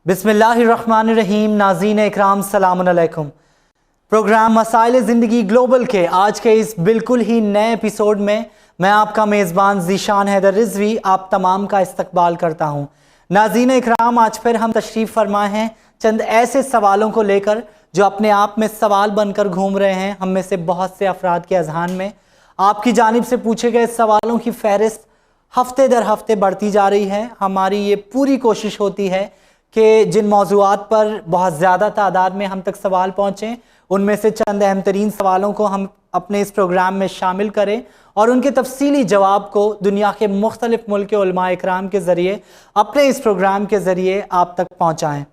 बिस्मिल्लाहिर्रहमानिर्रहीम। नाज़रीन इकराम सलामुन अलैकुम। प्रोग्राम मसाइल ज़िंदगी ग्लोबल के आज के इस बिल्कुल ही नए एपिसोड में मैं आपका मेज़बान ज़ीशान हैदर रिजवी आप तमाम का इस्तकबाल करता हूँ। नाज़रीन इकराम, आज फिर हम तशरीफ़ फरमा हैं चंद ऐसे सवालों को लेकर जो अपने आप में सवाल बनकर घूम रहे हैं हम में से बहुत से अफराद के अज़हान में। आपकी जानिब से पूछे गए सवालों की फ़हरिस्त हफ्ते दर हफ्ते बढ़ती जा रही है। हमारी ये पूरी कोशिश होती है कि जिन मौज़ूआत पर बहुत ज़्यादा तादाद में हम तक सवाल पहुँचें उनमें से चंद अहम तरीन सवालों को हम अपने इस प्रोग्राम में शामिल करें और उनके तफसीली जवाब को दुनिया के मुख्तलिफ मुल्क के उलमा इकराम के ज़रिए अपने इस प्रोग्राम के ज़रिए आप तक पहुँचाएँ।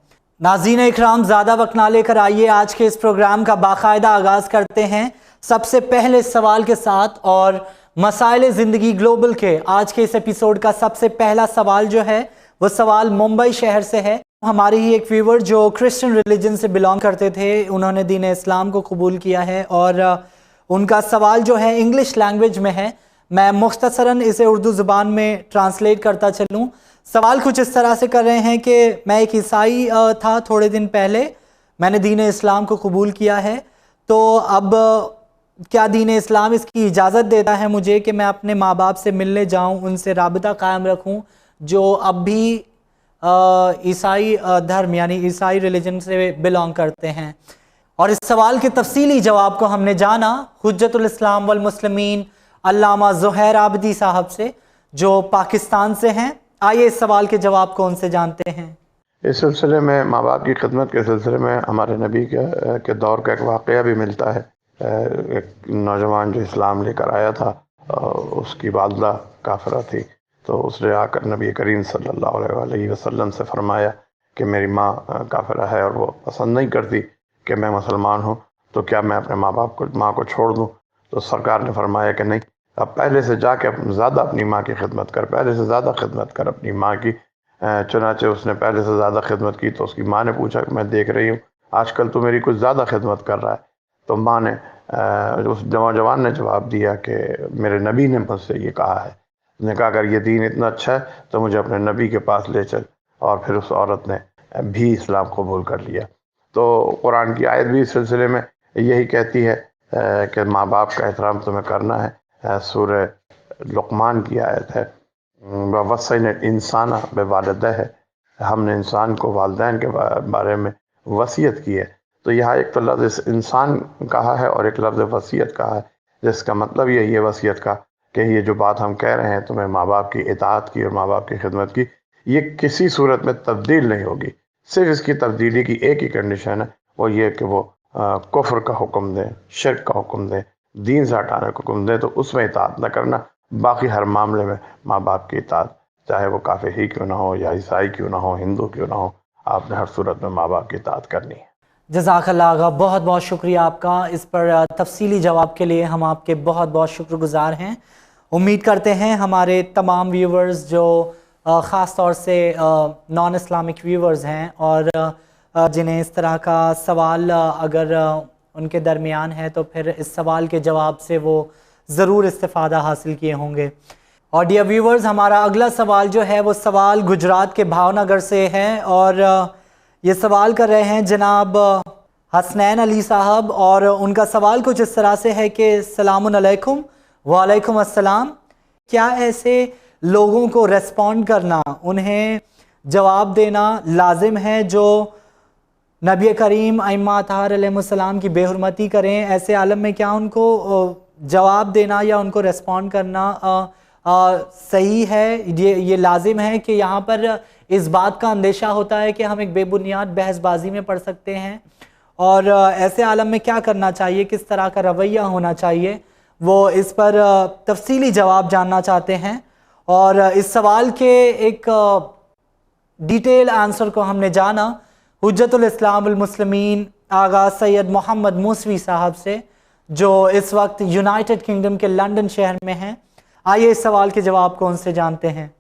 नाज़रीन इकराम, ज़्यादा वक्त ना लेकर आइए आज के इस प्रोग्राम का बाकायदा आगाज़ करते हैं सबसे पहले सवाल के साथ। और मसाइल ज़िंदगी ग्लोबल के आज के इस एपिसोड का सबसे पहला सवाल जो है वो सवाल मुंबई शहर से है। हमारे ही एक व्यूवर जो क्रिश्चियन रिलीजन से बिलोंग करते थे, उन्होंने दीन इस्लाम को कबूल किया है और उनका सवाल जो है इंग्लिश लैंग्वेज में है। मैं मुख्तसरन इसे उर्दू ज़ुबान में ट्रांसलेट करता चलूँ। सवाल कुछ इस तरह से कर रहे हैं कि मैं एक ईसाई था, थोड़े दिन पहले मैंने दीन इस्लाम को कबूल किया है, तो अब क्या दीन इस्लाम इसकी इजाज़त देता है मुझे कि मैं अपने माँ बाप से मिलने जाऊँ, उनसे राबता कायम रखूँ जो अब भी ईसाई धर्म यानी ईसाई रिलीजन से बिलोंग करते हैं। और इस सवाल के तफसीली जवाब को हमने जाना हुज्जतुल इस्लाम वल मुस्लिमीन अल्लामा ज़ुहैर आबदी साहब से जो पाकिस्तान से हैं। आइए इस सवाल के जवाब को उनसे जानते हैं। इस सिलसिले में माँ बाप की खिदमत के सिलसिले में हमारे नबी के दौर का एक वाक़या भी मिलता है। एक नौजवान जो इस्लाम लेकर आया था, उसकी वालदा काफिरा थी, तो उसने आकर नबी करीम सल्लल्लाहु अलैहि वसल्लम से फरमाया कि मेरी माँ काफिरा है और वो पसंद नहीं करती कि मैं मुसलमान हूँ, तो क्या मैं अपने माँ को छोड़ दूँ? तो सरकार ने फरमाया कि नहीं, अब पहले से जाके ज़्यादा अपनी माँ की खिदमत कर, पहले से ज़्यादा खिदमत कर अपनी माँ की। चुनाचे उसने पहले से ज़्यादा खिदमत की तो उसकी माँ ने पूछा कि मैं देख रही हूँ आजकल तो मेरी कुछ ज़्यादा खिदमत कर रहा है। तो माँ ने उस नौजवान ने जवाब दिया कि मेरे नबी ने मुझसे ये कहा है। उसने कहा अगर ये दीन इतना अच्छा है तो मुझे अपने नबी के पास ले चल, और फिर उस औरत ने भी इस्लाम कबूल कर लिया। तो कुरान की आयत भी इस सिलसिले में यही कहती है कि माँ बाप का एहतराम तुम्हें करना है। सूरह लुक़मान की आयत है, ववस्सैना इंसाना बिवालिदैहि है, हमने इंसान को वालिदैन के बारे में वसीयत की है। तो यहाँ एक तो लफ्ज़ इंसान कहा है और एक लफ्ज़ वसीयत कहा है, जिसका मतलब यही है वसीयत का कि ये जो बात हम कह रहे हैं तुम्हें माँ बाप की इताअत की और माँ बाप की खिदमत की, ये किसी सूरत में तब्दील नहीं होगी। सिर्फ इसकी तब्दीली की एक ही कंडीशन है, वो ये कि वो कुफ्र का हुक्म दें, शिर्क का हुक्म दें, दीन से हटाने का हुक्म दें, तो उसमें इताअत न करना। बाकी हर मामले में माँ बाप की इताअत, चाहे वो काफिर ही क्यों ना हो या ईसाई क्यों ना हो, हिंदू क्यों ना हो, आपने हर सूरत में माँ बाप की इताअत करनी है। जज़ाकल्लाह आगा, बहुत बहुत शुक्रिया आपका इस पर तफसीली जवाब के लिए। हम आपके बहुत बहुत शुक्रगुजार हैं। उम्मीद करते हैं हमारे तमाम व्यूवर्स जो ख़ास तौर से नॉन इस्लामिक व्यूवर्स हैं और जिन्हें इस तरह का सवाल अगर उनके दरमियान है तो फिर इस सवाल के जवाब से वो ज़रूर इस्तिफ़ादा हासिल किए होंगे। और डियर व्यूवर्स, हमारा अगला सवाल जो है वो सवाल गुजरात के भावनगर से है और ये सवाल कर रहे हैं जनाब हसनैन अली साहब। और उनका सवाल कुछ इस तरह से है कि सलामुन अलैकुम। वालेकुम अस्सलाम। क्या ऐसे लोगों को रेस्पॉन्ड करना, उन्हें जवाब देना लाजिम है जो नबी करीम अइम्मा अतहार अलैहिस्सलाम की बेहुरमती करें? ऐसे आलम में क्या उनको जवाब देना या उनको रेस्पॉन्ड करना सही है? ये लाजिम है कि यहाँ पर इस बात का अंदेशा होता है कि हम एक बेबुनियाद बहसबाजी में पड़ सकते हैं, और ऐसे आलम में क्या करना चाहिए, किस तरह का रवैया होना चाहिए? वो इस पर तफसीली जवाब जानना चाहते हैं। और इस सवाल के एक डिटेल आंसर को हमने जाना हुज्जतुल इस्लाम वल मुस्लिमीन आगा सैयद मोहम्मद मूसवी साहब से जो इस वक्त यूनाइटेड किंगडम के लंदन शहर में हैं। आइए इस सवाल के जवाब को उनसे जानते हैं।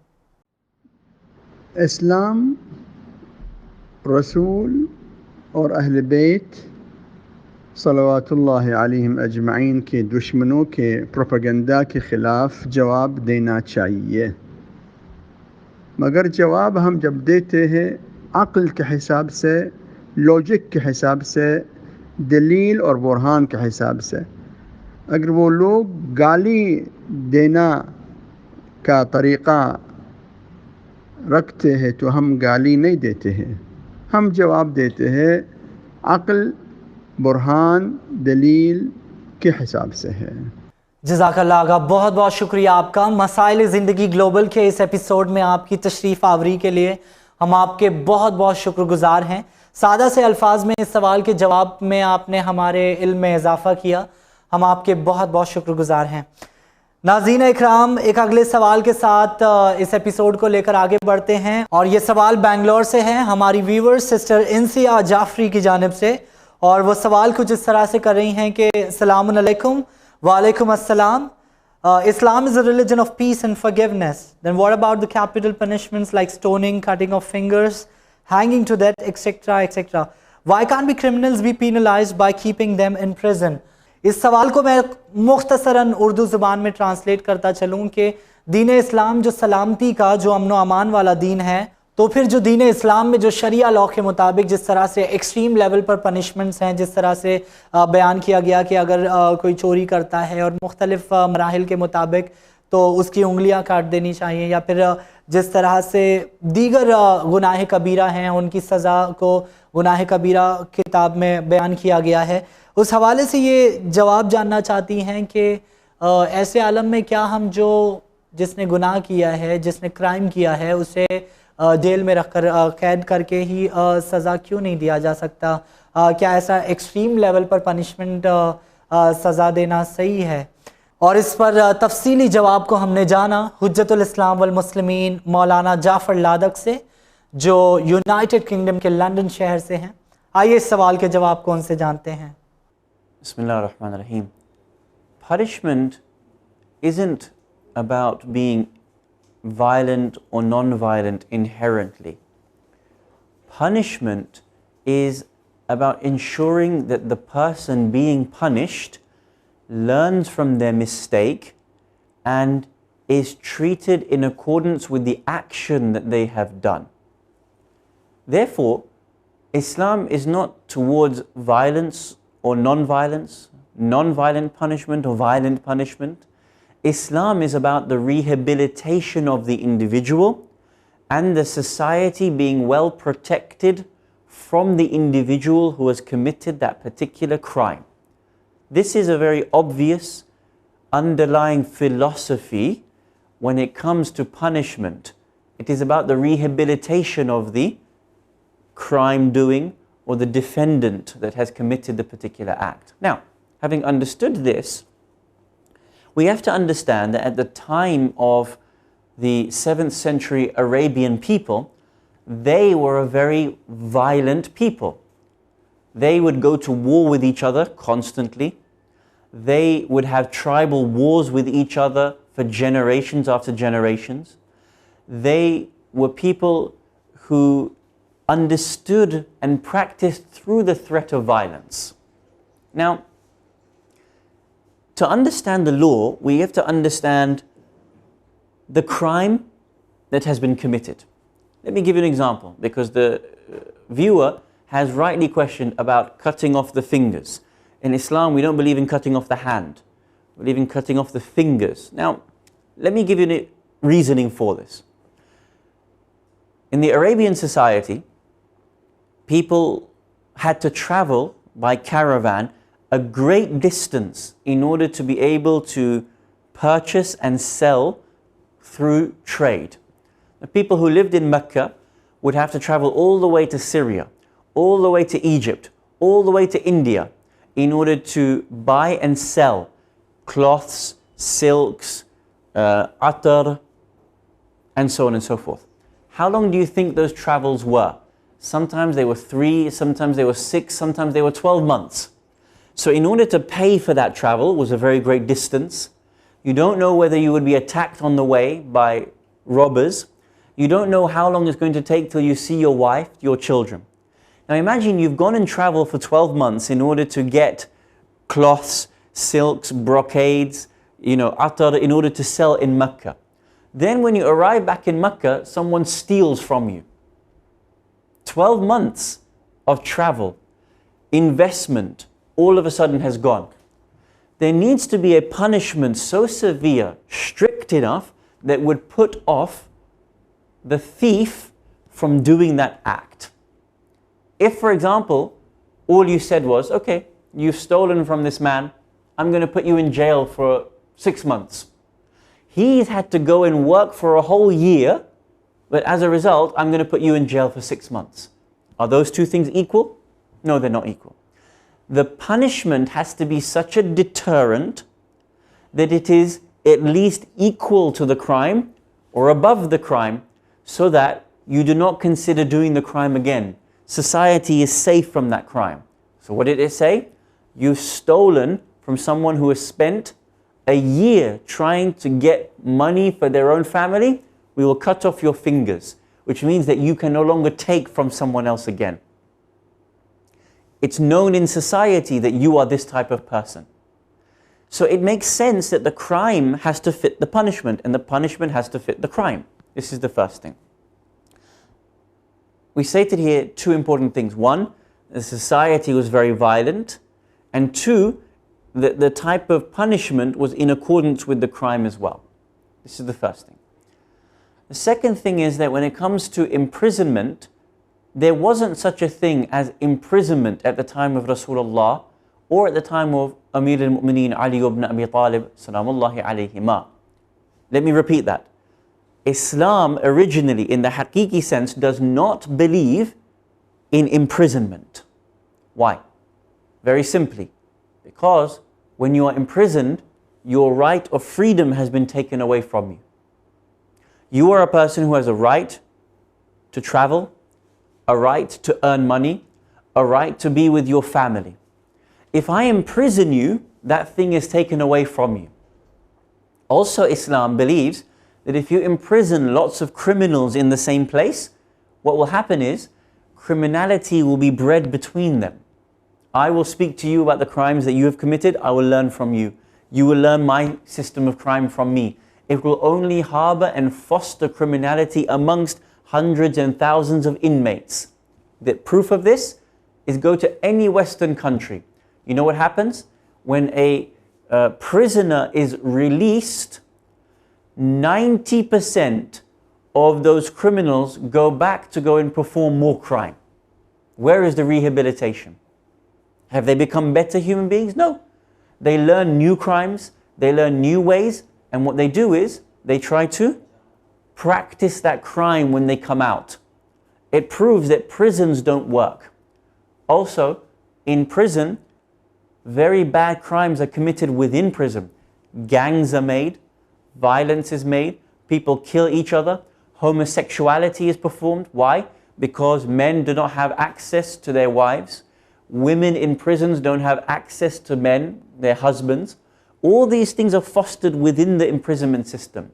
इस्लाम, रसूल और अहले बैत सल्लल्लाहु अलैहिम अजमईन के दुश्मनों के प्रोपेगेंडा के ख़िलाफ़ जवाब देना चाहिए, मगर जवाब हम जब देते हैं अक्ल के हिसाब से, लॉजिक के हिसाब से, दलील और बुरहान के हिसाब से। अगर वो लोग गाली देना का तरीक़ा रखते हैं तो हम गाली नहीं देते हैं, हम जवाब देते हैं अक्ल, बुरहान, दलील के हिसाब से है। जज़ाकल्लाह आगा, बहुत बहुत शुक्रिया आपका। मसाइल ज़िंदगी ग्लोबल के इस एपिसोड में आपकी तशरीफ़ आवरी के लिए हम आपके बहुत बहुत शुक्रगुज़ार हैं। सादा से अल्फाज में इस सवाल के जवाब में आपने हमारे इल्म में इजाफ़ा किया, हम आपके बहुत बहुत शुक्रगुज़ार हैं। नाज़रीन इकराम, एक अगले सवाल के साथ इस एपिसोड को लेकर आगे बढ़ते हैं और ये सवाल बेंगलोर से है, हमारी व्यूवर सिस्टर इंसिया जाफरी की जानिब से। और वो सवाल कुछ इस तरह से कर रही हैं कि अस्सलाम अलैकुम। वालेकुम अस्सलाम। Islam is a religion of peace and forgiveness. Then what about the capital punishments like stoning, cutting of fingers, hanging to death, etc., etc.? Why can't be criminals be penalized by keeping them in prison? इस सवाल को मैं मुख्तसरन उर्दू ज़ुबान में translate करता चलूँ कि दीन इस्लाम जो सलामती का, जो अमन व अमान वाला दीन है, तो फिर जो दीन इस्लाम में जो शरिया लॉ के मुताबिक जिस तरह से एक्सट्रीम लेवल पर पनिशमेंट्स हैं, जिस तरह से बयान किया गया कि अगर कोई चोरी करता है और मुख्तलिफ मराहिल के मुताबिक तो उसकी उंगलियां काट देनी चाहिए, या फिर जिस तरह से दीगर गुनाह कबीरा हैं उनकी सज़ा को गुनाह कबीरा किताब में बयान किया गया है, उस हवाले से ये जवाब जानना चाहती हैं कि ऐसे आलम में क्या हम जिसने गुनाह किया है, जिसने क्राइम किया है, उसे जेल में रखकर कैद करके ही सज़ा क्यों नहीं दिया जा सकता? क्या ऐसा एक्सट्रीम लेवल पर पनिशमेंट सज़ा देना सही है? और इस पर तफसीली जवाब को हमने जाना हुज्जतुल इस्लाम वल मुस्लिमीन मौलाना जाफ़र लादक से, जो यूनाइटेड किंगडम के लंदन शहर से हैं। आइए इस सवाल के जवाब को उनसे जानते हैं। Bismillahirrahmanirrahim. Punishment isn't about being violent or non-violent inherently. Punishment is about ensuring that the person being punished learns from their mistake and is treated in accordance with the action that they have done. Therefore, Islam is not towards violence or non-violence, non-violent punishment or violent punishment. Islam is about the rehabilitation of the individual and the society being well protected from the individual who has committed that particular crime. This is a very obvious underlying philosophy when it comes to punishment. It is about the rehabilitation of the crime doing or the defendant that has committed the particular act. Now, having understood this, we have to understand that at the time of the 7th century Arabian people, they were a very violent people. They would go to war with each other constantly. They would have tribal wars with each other for generations after generations. They were people who understood and practiced through the threat of violence. Now, to understand the law, we have to understand the crime that has been committed. Let me give you an example, because the viewer has rightly questioned about cutting off the fingers. In Islam, we don't believe in cutting off the hand. We believe in cutting off the fingers. Now, let me give you a reasoning for this. In the Arabian society, people had to travel by caravan a great distance in order to be able to purchase and sell through trade. The people who lived in Mecca would have to travel all the way to Syria, all the way to Egypt, all the way to India in order to buy and sell cloths, silks, atar, and so on and so forth. How long do you think those travels were? Sometimes they were 3, sometimes they were 6, sometimes they were 12 months. So in order to pay for that travel was a very great distance. You don't know whether you would be attacked on the way by robbers. You don't know how long it's going to take till you see your wife, your children. Now imagine you've gone and traveled for 12 months in order to get cloths, silks, brocades, atar, in order to sell in Mecca. Then when you arrive back in Mecca, someone steals from you. 12 months of travel, investment, all of a sudden has gone. There needs to be a punishment so severe, strict enough, that would put off the thief from doing that act. If, for example, all you said was, okay, you've stolen from this man, I'm going to put you in jail for 6 months. He's had to go and work for a whole year, but as a result, I'm going to put you in jail for 6 months. Are those two things equal? No, they're not equal. The punishment has to be such a deterrent that it is at least equal to the crime or above the crime, so that you do not consider doing the crime again. Society is safe from that crime. So what did it say? You've stolen from someone who has spent a year trying to get money for their own family. We will cut off your fingers, which means that you can no longer take from someone else again. It's known in society that you are this type of person. So it makes sense that the crime has to fit the punishment, and the punishment has to fit the crime. This is the first thing. We stated here two important things. One, the society was very violent, and two, the type of punishment was in accordance with the crime as well. This is the first thing. The second thing is that when it comes to imprisonment, there wasn't such a thing as imprisonment at the time of Rasulullah or at the time of Amir al-Mu'mineen Ali ibn Abi Talib salamullahi alayhima. Let me repeat that. Islam originally, in the haqiqi sense, does not believe in imprisonment. Why? Very simply, because when you are imprisoned, your right of freedom has been taken away from you. You are a person who has a right to travel, a right to earn money, a right to be with your family. If I imprison you, that thing is taken away from you. Also, Islam believes that if you imprison lots of criminals in the same place, what will happen is criminality will be bred between them. I will speak to you about the crimes that you have committed, I will learn from you. You will learn my system of crime from me. It will only harbor and foster criminality amongst hundreds and thousands of inmates. The proof of this is go to any Western country. You know what happens? When a prisoner is released, 90% of those criminals go back to go and perform more crime. Where is the rehabilitation? Have they become better human beings? No. They learn new crimes, they learn new ways, and what they do is they try to practice that crime when they come out. It proves that prisons don't work. Also, in prison, very bad crimes are committed within prison. Gangs are made, violence is made, people kill each other, homosexuality is performed. Why? Because men do not have access to their wives. Women in prisons don't have access to men, their husbands. All these things are fostered within the imprisonment system.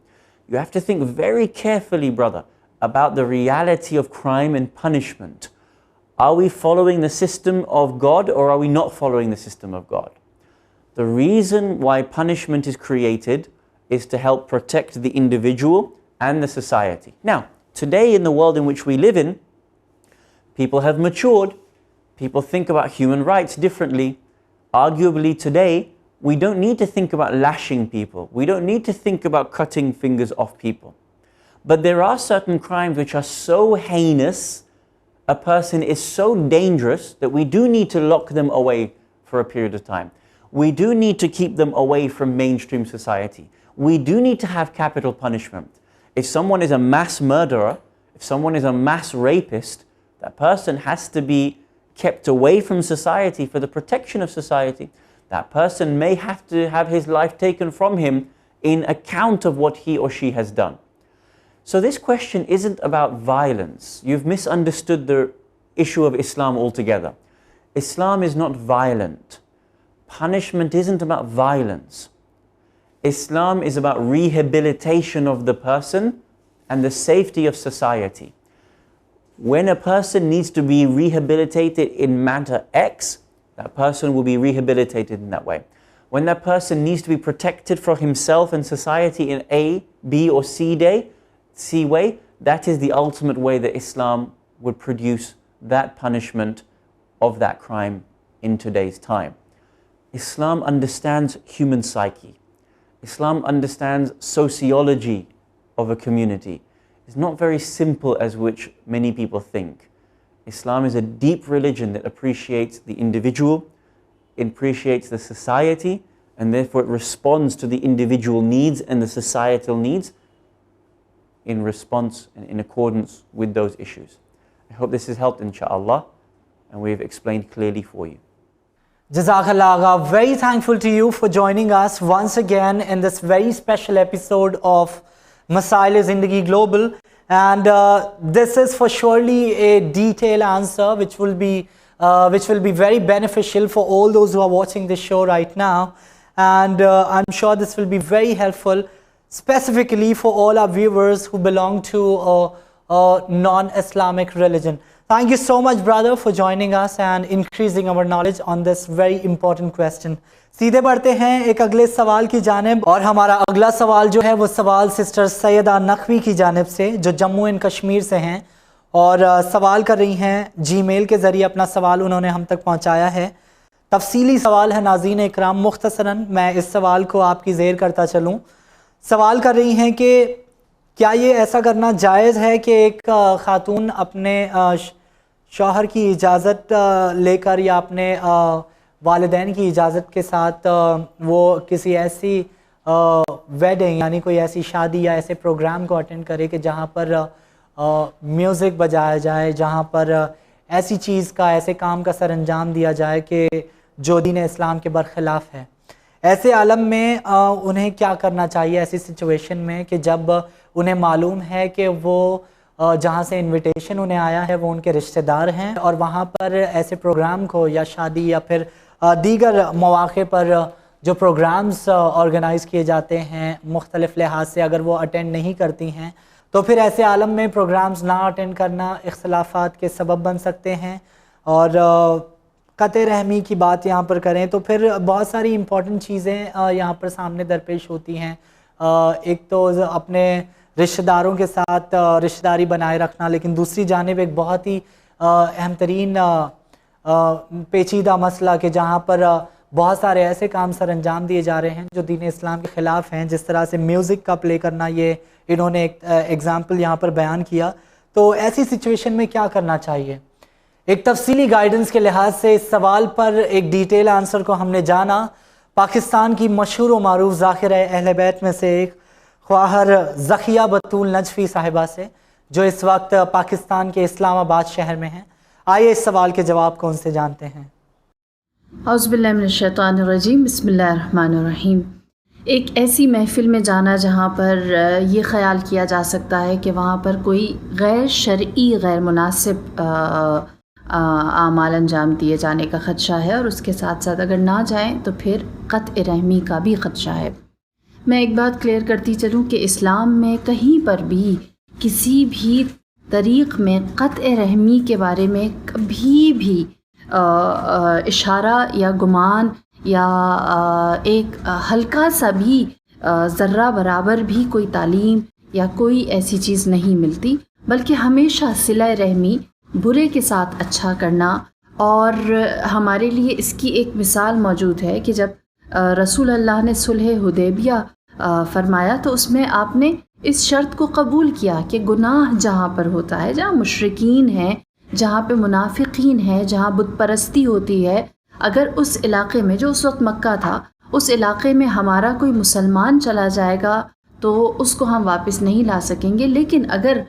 You have to think very carefully, brother, about the reality of crime and punishment. Are we following the system of God or are we not following the system of God? The reason why punishment is created is to help protect the individual and the society. Now, today in the world in which we live in, people have matured. People think about human rights differently. Arguably today, we don't need to think about lashing people. We don't need to think about cutting fingers off people. But there are certain crimes which are so heinous, a person is so dangerous that we do need to lock them away for a period of time. We do need to keep them away from mainstream society. We do need to have capital punishment. If someone is a mass murderer, if someone is a mass rapist, that person has to be kept away from society for the protection of society. That person may have to have his life taken from him in account of what he or she has done. So this question isn't about violence. You've misunderstood the issue of Islam altogether. Islam is not violent. Punishment isn't about violence. Islam is about rehabilitation of the person and the safety of society. When a person needs to be rehabilitated in matter X, that person will be rehabilitated in that way. When that person needs to be protected from himself and society in A, B or C way, that is the ultimate way that Islam would produce that punishment of that crime in today's time. Islam understands human psyche. Islam understands sociology of a community. It's not very simple as which many people think. Islam is a deep religion that appreciates the individual, appreciates the society, and therefore it responds to the individual needs and the societal needs in response and in accordance with those issues. I hope this has helped, inshallah, and we've explained clearly for you. Jazakallah Agha, very thankful to you for joining us once again in this very special episode of Masaele Zindagi Global, and this is for surely a detailed answer which will be very beneficial for all those who are watching this show right now, and I'm sure this will be very helpful specifically for all our viewers who belong to a non-Islamic religion. Thank you so much, brother, for joining us and increasing our knowledge on this very important question. सीधे बढ़ते हैं एक अगले सवाल की जानिब, और हमारा अगला सवाल जो है वो सवाल सिस्टर सैयदा नकवी की जानिब से, जो जम्मू एंड कश्मीर से हैं, और सवाल कर रही हैं जीमेल के ज़रिए। अपना सवाल उन्होंने हम तक पहुंचाया है। तफसीली सवाल है नाज़रीन इकराम, मुख्तसरन मैं इस सवाल को आपकी ज़ेर करता चलूँ। सवाल कर रही हैं कि क्या ये ऐसा करना जायज़ है कि एक ख़ातून अपने शौहर की इजाज़त लेकर या अपने वालिदैन की इजाज़त के साथ वो किसी ऐसी वेडिंग यानी कोई ऐसी शादी या ऐसे प्रोग्राम को अटेंड करे कि जहाँ पर म्यूज़िक बजाया जाए, जहाँ पर ऐसी चीज़ का, ऐसे काम का सर अंजाम दिया जाए कि जो दीन इस्लाम के बरखिलाफ़ है। ऐसे आलम में उन्हें क्या करना चाहिए ऐसी सिचुएशन में कि जब उन्हें मालूम है कि वो जहाँ से इनविटेशन उन्हें आया है वो उनके रिश्तेदार हैं, और वहाँ पर ऐसे प्रोग्राम को या शादी या फिर दीगर मौक़े पर जो प्रोग्राम्स ऑर्गेनाइज़ किए जाते हैं मुख्तलिफ़ लिहाज से, अगर वो अटेंड नहीं करती हैं तो फिर ऐसे आलम में प्रोग्राम्स ना अटेंड करना इख्तिलाफ़ात के सबब बन सकते हैं। और क़त्ए रहमी की बात यहाँ पर करें तो फिर बहुत सारी इम्पॉर्टेंट चीज़ें यहाँ पर सामने दरपेश होती हैं। एक तो अपने रिश्तेदारों के साथ रिश्तेदारी बनाए रखना, लेकिन दूसरी जानिब एक बहुत ही अहम तरीन पेचीदा मसला कि जहाँ पर बहुत सारे ऐसे काम सर अंजाम दिए जा रहे हैं जो दीन इस्लाम के ख़िलाफ़ हैं, जिस तरह से म्यूज़िक का प्ले करना, ये इन्होंने एक एग्ज़ाम्पल यहाँ पर बयान किया। तो ऐसी सिचुएशन में क्या करना चाहिए? एक तफसीली गाइडेंस के लिहाज से इस सवाल पर एक डिटेल आंसर को हमने जाना पाकिस्तान की मशहूर व मारूफ ज़ाकिरा अहले बैत में से एक ख्वाहर ज़किया बतूल नजफ़ी साहिबा से, जो इस वक्त पाकिस्तान के इस्लामाबाद शहर में हैं। आइए इस सवाल के जवाब को उनसे जानते हैं। औज़ुबिल्लाहि मिनश्शैतानिर्रजीम, बिस्मिल्लाहिर्रहमानिर्रहीम। एक ऐसी महफ़िल में जाना जहाँ पर ये ख़याल किया जा सकता है कि वहाँ पर कोई गैर शरई, गैर मुनासिब आमाल अंजाम दिए जाने का ख़दशा है, और उसके साथ साथ अगर ना जाएं तो फिर क़त्ए रहमी का भी ख़दशा है। मैं एक बात क्लियर करती चलूँ कि इस्लाम में कहीं पर भी किसी भी तरीक़ में क़त्ए रहमी के बारे में कभी भी इशारा या गुमान या एक हल्का सा भी ज़र्रा बराबर भी कोई तालीम या कोई ऐसी चीज़ नहीं मिलती, बल्कि हमेशा सिला रहमी, बुरे के साथ अच्छा करना। और हमारे लिए इसकी एक मिसाल मौजूद है कि जब रसूल अल्लाह ने सुलह हुदैबिया फरमाया तो उसमें आपने इस शर्त को कबूल किया कि गुनाह जहाँ पर होता है, जहाँ मुशरिकीन हैं, जहाँ पे मुनाफिकीन है, जहाँ बुत परस्ती होती है, अगर उस इलाक़े में, जो उस वक्त मक्का था, उस इलाक़े में हमारा कोई मुसलमान चला जाएगा तो उसको हम वापस नहीं ला सकेंगे। लेकिन अगर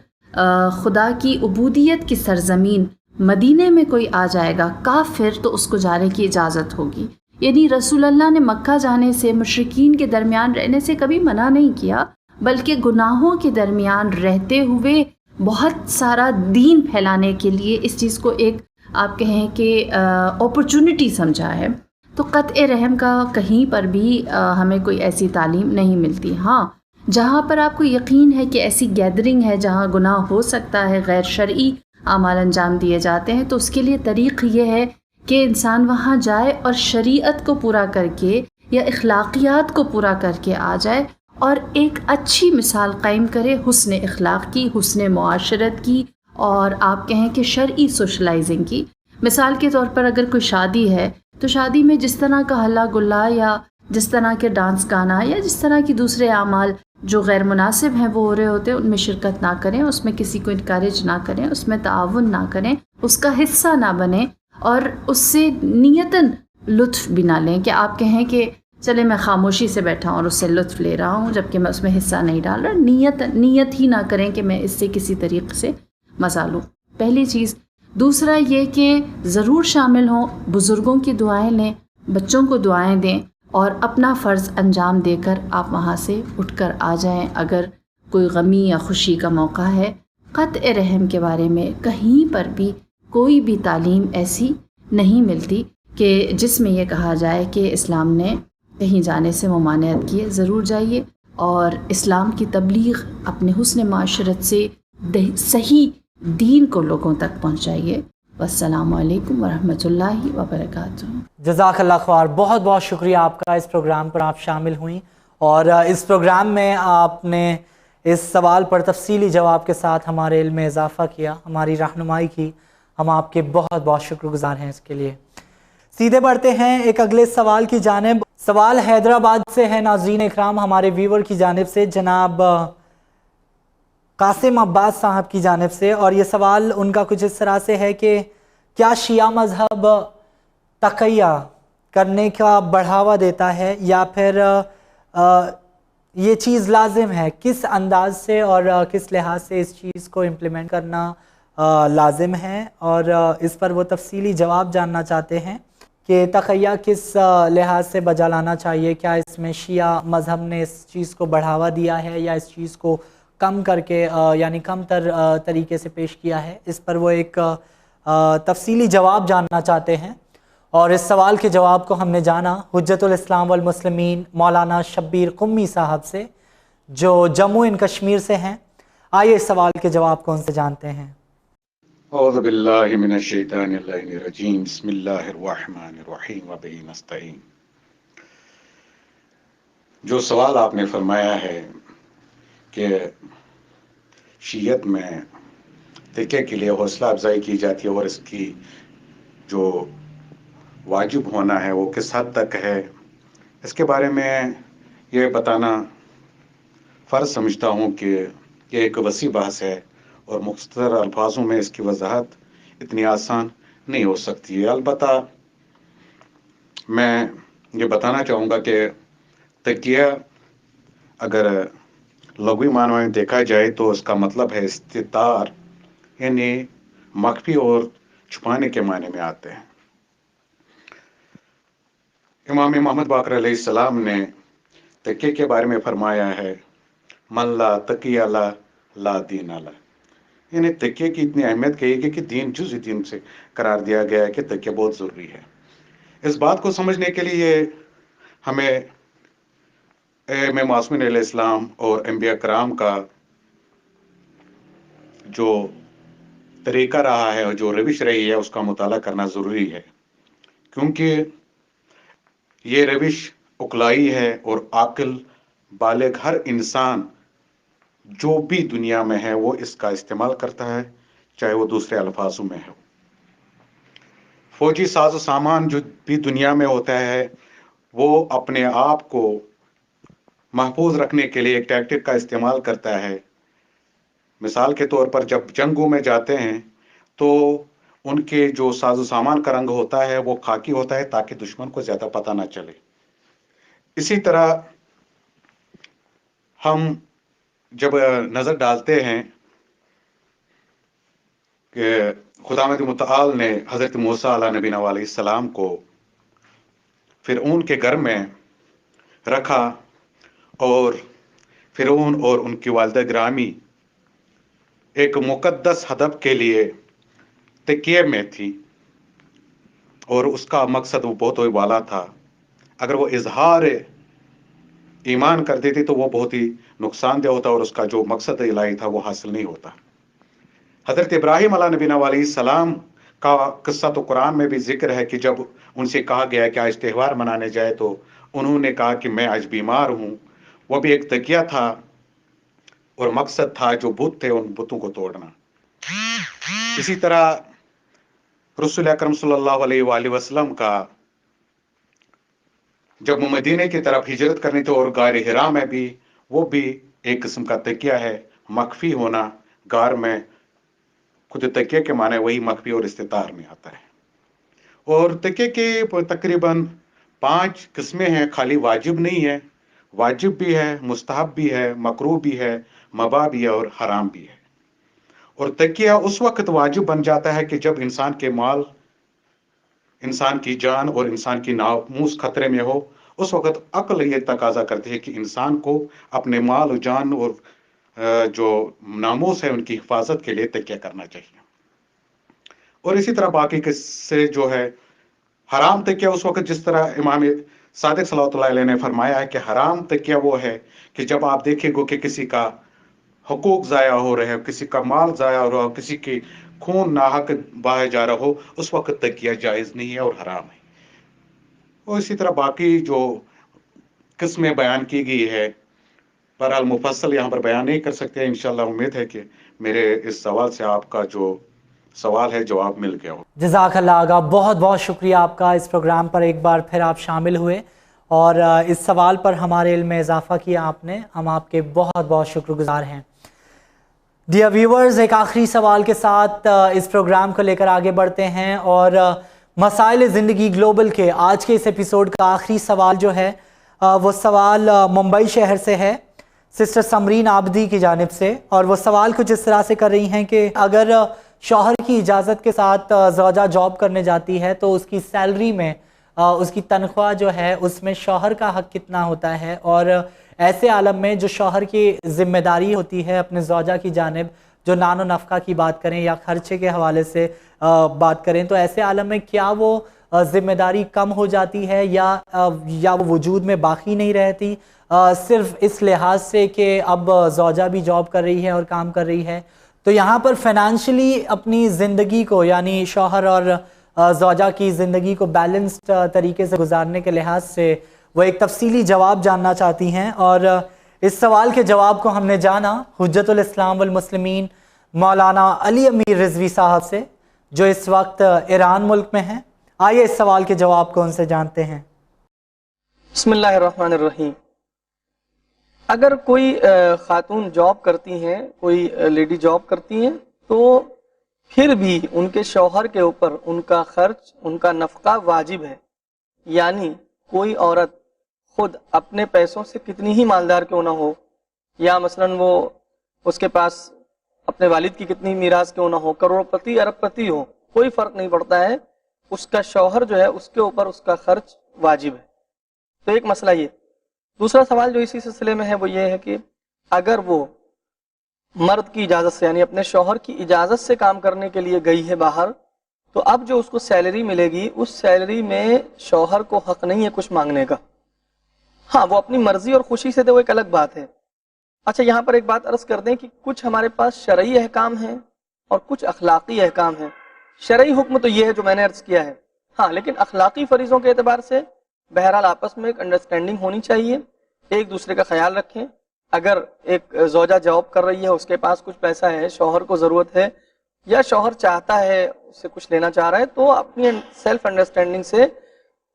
खुदा की उबूदियत की सरज़मीन मदीने में कोई आ जाएगा काफिर, तो उसको जाने की इजाज़त होगी। यानी रसूल अल्लाह ने मक्का जाने से, मुशरिकीन के दरमियान रहने से कभी मना नहीं किया, बल्कि गुनाहों के दरमियान रहते हुए बहुत सारा दीन फैलाने के लिए इस चीज़ को एक आप कहें कि अपॉर्चुनिटी समझा है। तो क़त्ए रहम का कहीं पर भी हमें कोई ऐसी तालीम नहीं मिलती। हाँ, जहाँ पर आपको यकीन है कि ऐसी गैदरिंग है जहाँ गुनाह हो सकता है, गैर शरई आमाल अंजाम दिए जाते हैं, तो उसके लिए तरीक़ ये है कि इंसान वहाँ जाए और शरीयत को पूरा करके या इखलाकियात को पूरा करके आ जाए और एक अच्छी मिसाल कायम करे हुस्न इखलाक की, हुस्न मुआशरत की اور آپ کہیں کہ شرعی سوشلائزنگ کی. مثال کے طور پر اگر کوئی شادی ہے تو شادی میں جس طرح کا ہلا گلا یا جس طرح کے ڈانس گانا یا جس طرح کی دوسرے اعمال جو غیر مناسب ہیں وہ ہو رہے ہوتے ہیں، ان میں شرکت نہ کریں، اس میں کسی کو انکریج نہ کریں، اس میں تعاون نہ کریں، اس کا حصہ نہ بنیں، اور اس سے نیتاً لطف بھی نہ لیں کہ آپ کہیں کہ چلے میں خاموشی سے بیٹھا ہوں اور اس سے لطف لے رہا ہوں جبکہ میں اس میں حصہ نہیں ڈال رہا. نیت ہی نہ کریں کہ میں اس سے کسی طریقے سے مزہ لوں. پہلی چیز. دوسرا یہ کہ ضرور شامل ہوں، بزرگوں کی دعائیں لیں، بچوں کو دعائیں دیں، اور اپنا فرض انجام دے کر آپ وہاں سے اٹھ کر آ جائیں. اگر کوئی غمی یا خوشی کا موقع ہے، قطع رحم کے بارے میں کہیں پر بھی کوئی بھی تعلیم ایسی نہیں ملتی کہ جس میں یہ کہا جائے کہ اسلام نے کہیں جانے سے ممانعت کی ہے. ضرور جائیے اور اسلام کی تبلیغ اپنے حسن معاشرت سے صحیح دین کو لوگوں تک پہنچائیے. والسلام علیکم ورحمۃ اللہ وبرکاتہ. جزاک اللہ خیر. بہت بہت شکریہ آپ کا، اس پروگرام پر آپ شامل ہوئیں اور اس پروگرام میں آپ نے اس سوال پر تفصیلی جواب کے ساتھ ہمارے علم میں اضافہ کیا، ہماری رہنمائی کی. ہم آپ کے بہت بہت شکر گزار ہیں اس کے لیے. سیدھے بڑھتے ہیں ایک اگلے سوال کی جانب. سوال حیدرآباد سے ہے ناظرین اکرام، ہمارے ویور کی جانب سے، جناب قاسم عباس صاحب کی جانب سے. اور یہ سوال ان کا کچھ اس طرح سے ہے کہ کیا شیعہ مذہب تقیہ کرنے کا بڑھاوا دیتا ہے یا پھر یہ چیز لازم ہے؟ کس انداز سے اور کس لحاظ سے اس چیز کو امپلیمنٹ کرنا لازم ہے؟ اور اس پر وہ تفصیلی جواب جاننا چاہتے ہیں کہ تقیہ کس لحاظ سے بجا لانا چاہیے. کیا اس میں شیعہ مذہب نے اس چیز کو بڑھاوا دیا ہے یا اس چیز کو کم کر کے یعنی کم تر طریقے سے پیش کیا ہے؟ اس پر وہ ایک تفصیلی جواب جاننا چاہتے ہیں. اور اس سوال کے جواب کو ہم نے جانا حجت الاسلام والمسلمین مولانا شبیر قمی صاحب سے، جو جموں اینڈ کشمیر سے ہیں. آئیے اس سوال کے جواب کو ان سے جانتے ہیں. اعوذ باللہ من الشیطان اللعین الرجیم، بسم اللہ الرحمن الرحیم وبہ نستعین. جو سوال آپ نے فرمایا ہے کہ شیعت میں تقیہ کے لیے حوصلہ افزائی کی جاتی ہے اور اس کی جو واجب ہونا ہے وہ کس حد تک ہے، اس کے بارے میں یہ بتانا فرض سمجھتا ہوں کہ یہ ایک وسیع بحث ہے اور مختصر الفاظوں میں اس کی وضاحت اتنی آسان نہیں ہو سکتی ہے. البتہ میں یہ بتانا چاہوں گا کہ تقیہ اگر لغوی معنی میں دیکھا جائے تو اس کا مطلب ہے استتار، یعنی مخفی اور چھپانے کے معنی میں آتے ہیں. امام محمد باقر علیہ السلام نے تقیہ کے بارے میں فرمایا ہے، من لا تقی لا لا دین لا. یعنی تقیہ کی اتنی اہمیت کہی گئی کہ دین جزء دین سے قرار دیا گیا ہے کہ تقیہ بہت ضروری ہے. اس بات کو سمجھنے کے لیے ہمیں معصومین علیہ السلام اور انبیاء کرام کا جو طریقہ رہا ہے اور جو روش رہی ہے اس کا مطالعہ کرنا ضروری ہے، کیونکہ یہ روش اقلائی ہے اور عاقل بالغ ہر انسان جو بھی دنیا میں ہے وہ اس کا استعمال کرتا ہے، چاہے وہ دوسرے الفاظوں میں ہو. فوجی ساز و سامان جو بھی دنیا میں ہوتا ہے وہ اپنے آپ کو محفوظ رکھنے کے لیے ایک ٹیکٹک کا استعمال کرتا ہے. مثال کے طور پر جب جنگوں میں جاتے ہیں تو ان کے جو ساز و سامان کا رنگ ہوتا ہے وہ خاکی ہوتا ہے تاکہ دشمن کو زیادہ پتہ نہ چلے. اسی طرح ہم جب نظر ڈالتے ہیں کہ خداوند متعال نے حضرت موسیٰ علیہ نبینا علیہ السلام کو فرعون کے گھر میں رکھا اور فرعون اور ان کی والدہ گرامی ایک مقدس ہدف کے لیے تقیہ میں تھی اور اس کا مقصد وہ بہت ہی والا تھا. اگر وہ اظہار ایمان کر دیتی تو وہ بہت ہی نقصان دہ ہوتا اور اس کا جو مقصد الہی تھا وہ حاصل نہیں ہوتا. حضرت ابراہیم علیہ نبینا علیہ السلام کا قصہ تو قرآن میں بھی ذکر ہے کہ جب ان سے کہا گیا کہ آج تہوار منانے جائے تو انہوں نے کہا کہ میں آج بیمار ہوں. وہ بھی ایک تقیہ تھا اور مقصد تھا جو بت تھے ان بتوں کو توڑنا. इसी तरह रसूल अकरम सल्लल्लाहु अलैहि वसल्लम का जब वो मदीने की तरफ हिजरत करनी थी और गार हिरा में भी, वो भी एक किस्म का तकिया है, मख्फी होना। गार में खुद तकिया के माने वही मख्फी और इस्तितार में आता है। और तकिए के तकरीबन 5 किस्में हैं, खाली वाजिब नहीं है, वाजिब भी है, मुस्तहब भी है, मकरूह भी है, मबा भी है और हराम भी है। और तकिया उस वक्त वाजिब बन जाता है कि जब इंसान के माल, इंसान की जान और इंसान की नामूस खतरे में हो। उस वक्त अक्ल ये तकाजा करती है कि इंसान को अपने माल और जान और जो नामूस है उनकी हिफाजत के लिए तकिया करना चाहिए। और इसी तरह बाकी किस्से जो है, हराम तकिया उस वक्त, जिस तरह इमाम सादिक सल्लल्लाहु अलैहि ने फरमाया है कि हराम तकिया वो है कि जब आप देखेंगे कि किसी का हुकूक ज़ाया हो रहे हो, किसी का माल ज़ाया हो रहा हो, किसी की खून नाहक बहाया जा रहा हो, उस वक्त तकिया जायज़ नहीं है और हराम है। और इसी तरह बाकी जो किस्में बयान की गई है, बहरहाल मुफस्सल यहाँ पर बयान नहीं कर सकते। इंशाअल्लाह उम्मीद है कि मेरे इस सवाल से आपका जो सवाल है जवाब मिल गया हो। जज़ाकल्लाह आगा, बहुत बहुत शुक्रिया आपका। इस प्रोग्राम पर एक बार फिर आप शामिल हुए और इस सवाल पर हमारे इल्म में इजाफ़ा किया आपने। हम आपके बहुत बहुत शुक्रगुजार हैं। डियर व्यूवर्स, एक आखिरी सवाल के साथ इस प्रोग्राम को लेकर आगे बढ़ते हैं और मसाइल ज़िंदगी ग्लोबल के आज के इस एपिसोड का आखिरी सवाल जो है वो सवाल मुंबई शहर से है, सिस्टर समरीन आबदी की जानिब से। और वो सवाल कुछ इस तरह से कर रही हैं कि अगर शौहर की इजाज़त के साथ ज़ौजा जॉब करने जाती है तो उसकी सैलरी में उसकी तनख्वाह जो है उसमें शौहर का हक़ कितना होता है, और ऐसे आलम में जो शौहर की ज़िम्मेदारी होती है अपने ज़ौजा की जानिब, जो नानो नफ़का की बात करें या ख़र्चे के हवाले से बात करें, तो ऐसे आलम में क्या वो ज़िम्मेदारी कम हो जाती है या वो वजूद में बाकी नहीं रहती, सिर्फ़ इस लिहाज से कि अब ज़ौजा भी जॉब कर रही है और काम कर रही है। तो यहाँ पर फ़ाइनेंशियली अपनी ज़िंदगी को, यानी शौहर और ज़ौजा की ज़िंदगी को बैलेंस्ड तरीके से गुजारने के लिहाज से वो एक तफसीली जवाब जानना चाहती हैं। और इस सवाल के जवाब को हमने जाना हुज्जतुल इस्लाम वल मुस्लिमीन मौलाना अली अमीर रिजवी साहब से, जो इस वक्त ईरान मुल्क में हैं। आइए इस सवाल के जवाब को उनसे जानते हैं। बिस्मिल्लाहिर्रहमानिर्रहीम। अगर कोई खातून जॉब करती हैं, कोई लेडी जॉब करती हैं, तो फिर भी उनके शौहर के ऊपर उनका खर्च, उनका नफका वाजिब है। यानी कोई औरत खुद अपने पैसों से कितनी ही मालदार क्यों ना हो, या मसलन वो उसके पास अपने वालिद की कितनी मीरास क्यों ना हो, करोड़पति अरबपति हो, कोई फर्क नहीं पड़ता है, उसका शौहर जो है उसके ऊपर उसका खर्च वाजिब है। तो एक मसला ये। दूसरा सवाल जो इसी सिलसिले में है वो ये है कि अगर वो मर्द की इजाज़त से, यानी अपने शौहर की इजाज़त से काम करने के लिए गई है बाहर, तो अब जो उसको सैलरी मिलेगी उस सैलरी में शौहर को हक नहीं है कुछ मांगने का। हाँ, वो अपनी मर्जी और खुशी से दे, वो एक अलग बात है। अच्छा, यहाँ पर एक बात अर्ज कर दें कि कुछ हमारे पास शरई अहकाम हैं और कुछ अखलाकी अहकाम हैं। शरई हुक्म तो ये है जो मैंने अर्ज किया है, हाँ, लेकिन अखलाकी फरीजों के एतबार से बहरहाल आपस में एक अंडरस्टैंडिंग होनी चाहिए, एक दूसरे का ख्याल रखें। अगर एक ज़ौजा जॉब कर रही है, उसके पास कुछ पैसा है, शौहर को ज़रूरत है या शौहर चाहता है, उससे कुछ लेना चाह रहा है, तो अपनी सेल्फ अंडरस्टैंडिंग से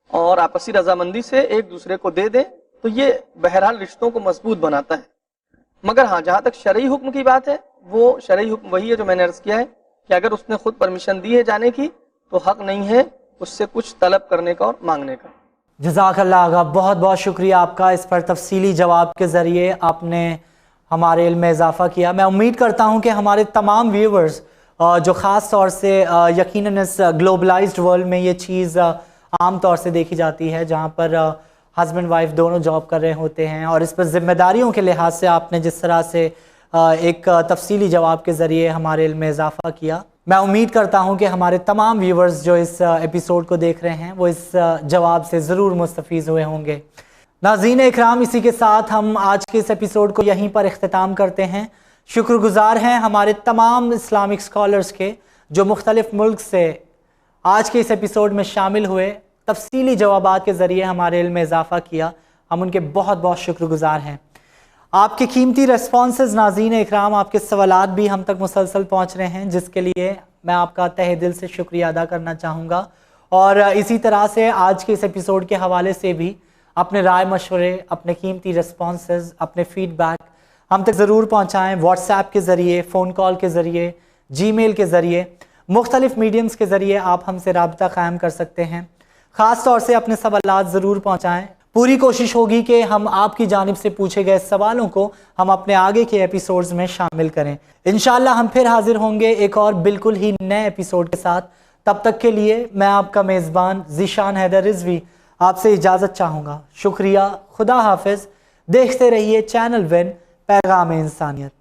और आपसी रजामंदी से एक दूसरे को दे दें, तो ये बहरहाल रिश्तों को मजबूत बनाता है। मगर हाँ, जहाँ तक शरई हुक्म की बात है, वो शरई हुक्म वही है जो मैंने अर्ज किया है कि अगर उसने खुद परमिशन दी है जाने की, तो हक नहीं है उससे कुछ तलब करने का और मांगने का। जज़ाकल्लाह आगा, बहुत बहुत शुक्रिया आपका। इस पर तफसीली जवाब के ज़रिए आपने हमारे इल्म में इजाफ़ा किया। मैं उम्मीद करता हूँ कि हमारे तमाम व्यूवर्स जो ख़ास तौर से यकीनन इस ग्लोबलाइज्ड वर्ल्ड में ये चीज़ आम तौर से देखी जाती है, जहाँ पर हस्बैंड वाइफ दोनों जॉब कर रहे होते हैं, और इस पर ज़िम्मेदारियों के लिहाज से आपने जिस तरह से एक तफसीली जवाब के ज़रिए हमारे इल्म में इजाफ़ा किया, मैं उम्मीद करता हूं कि हमारे तमाम व्यूवर्स जो इस एपिसोड को देख रहे हैं वो इस जवाब से ज़रूर मुस्तफ़ीज़ हुए होंगे। नाज़रीन इकराम, इसी के साथ हम आज के इस एपिसोड को यहीं पर इख्तिताम करते हैं। शुक्रगुजार हैं हमारे तमाम इस्लामिक स्कॉलर्स के जो मुख्तलिफ़ मुल्क से आज के इस एपिसोड में शामिल हुए, तफसीली जवाबात के ज़रिए हमारे इल्म में इजाफ़ा किया। हम उनके बहुत बहुत शुक्रगुजार हैं। آپ کے قیمتی ریسپانسز ناظرین اکرام، آپ کے سوالات بھی ہم تک مسلسل پہنچ رہے ہیں، جس کے لیے میں آپ کا تہہ دل سے شکریہ ادا کرنا چاہوں گا۔ اور اسی طرح سے آج کے اس ایپیسوڈ کے حوالے سے بھی اپنے رائے مشورے، اپنے قیمتی ریسپانسز، اپنے فیڈ بیک ہم تک ضرور پہنچائیں، واٹس ایپ کے ذریعے، فون کال کے ذریعے، جی میل کے ذریعے، مختلف میڈیمز کے ذریعے آپ ہم سے رابطہ قائم کر سکتے ہیں۔ خاص طور سے اپنے سوالات ضرور پہنچائیں۔ پوری کوشش ہوگی کہ ہم آپ کی جانب سے پوچھے گئے سوالوں کو ہم اپنے آگے کے ایپیسوڈز میں شامل کریں۔ انشاءاللہ ہم پھر حاضر ہوں گے ایک اور بالکل ہی نئے ایپیسوڈ کے ساتھ۔ تب تک کے لیے میں آپ کا میزبان ذیشان حیدر رضوی آپ سے اجازت چاہوں گا۔ شکریہ، خدا حافظ۔ دیکھتے رہیے چینل ون، پیغام انسانیت۔